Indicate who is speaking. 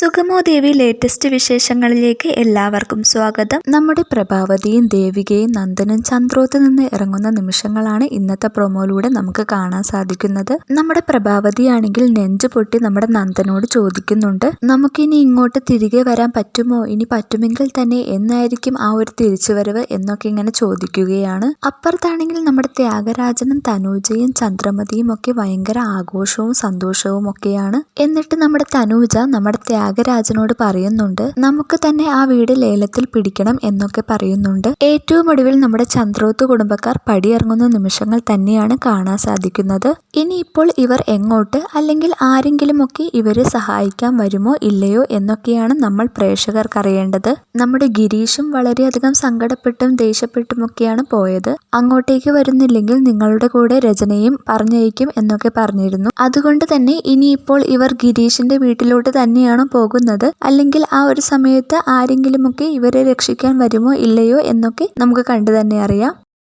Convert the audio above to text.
Speaker 1: സുഗമോ ദേവി latest വിശേഷങ്ങളിലേക്ക് എല്ലാവർക്കും സ്വാഗതം. നമ്മുടെ പ്രഭാവതിയും ദേവികയും നന്ദനും ചന്ദ്രോത്ത് നിന്ന് ഇറങ്ങുന്ന നിമിഷങ്ങളാണ് ഇന്നത്തെ പ്രൊമോയിലൂടെ നമുക്ക് കാണാൻ സാധിക്കുന്നത്. നമ്മുടെ പ്രഭാവതിയാണെങ്കിൽ നെഞ്ചു പൊട്ടി നമ്മുടെ നന്ദനോട് ചോദിക്കുന്നുണ്ട്, നമുക്കിനി ഇങ്ങോട്ട് തിരികെ വരാൻ പറ്റുമോ, ഇനി പറ്റുമെങ്കിൽ തന്നെ എന്നായിരിക്കും ആ ഒരു തിരിച്ചുവരവ് എന്നൊക്കെ ഇങ്ങനെ ചോദിക്കുകയാണ്. അപ്പുറത്താണെങ്കിൽ നമ്മുടെ ത്യാഗരാജനും തനൂജയും ചന്ദ്രമതിയും ഒക്കെ ഭയങ്കര ആഘോഷവും സന്തോഷവും ഒക്കെയാണ്. എന്നിട്ട് നമ്മുടെ തനൂജ നമ്മുടെ ത്യാഗരാജനോട് പറയുന്നുണ്ട്, നമുക്ക് തന്നെ ആ വീട് ലേലത്തിൽ പിടിക്കണം എന്നൊക്കെ പറയുന്നുണ്ട്. ഏറ്റവും ഒടുവിൽ നമ്മുടെ ചന്ദ്രോത്ത് കുടുംബക്കാർ പടിയിറങ്ങുന്ന നിമിഷങ്ങൾ തന്നെയാണ് കാണാൻ സാധിക്കുന്നത്. ഇനിയിപ്പോൾ ഇവർ എങ്ങോട്ട്, അല്ലെങ്കിൽ ആരെങ്കിലും ഒക്കെ ഇവരെ സഹായിക്കാൻ വരുമോ ഇല്ലയോ എന്നൊക്കെയാണ് നമ്മൾ പ്രേക്ഷകർക്ക് അറിയേണ്ടത്. നമ്മുടെ ഗിരീഷും വളരെയധികം സങ്കടപ്പെട്ടും ദേഷ്യപ്പെട്ടുമൊക്കെയാണ് പോയത്. അങ്ങോട്ടേക്ക് വരുന്നില്ലെങ്കിൽ നിങ്ങളുടെ കൂടെ രചനയും പറഞ്ഞയക്കും എന്നൊക്കെ പറഞ്ഞിരുന്നു. അതുകൊണ്ട് തന്നെ ഇനിയിപ്പോൾ ഇവർ ഗിരീഷിന്റെ വീട്ടിലോട്ട് തന്നെയാണോ പോകുന്നത്, അല്ലെങ്കിൽ ആ ഒരു സമയത്ത് ആരെങ്കിലുമൊക്കെ ഇവരെ രക്ഷിക്കാൻ വരുമോ ഇല്ലയോ എന്നൊക്കെ നമുക്ക് കണ്ടു തന്നെ അറിയാം.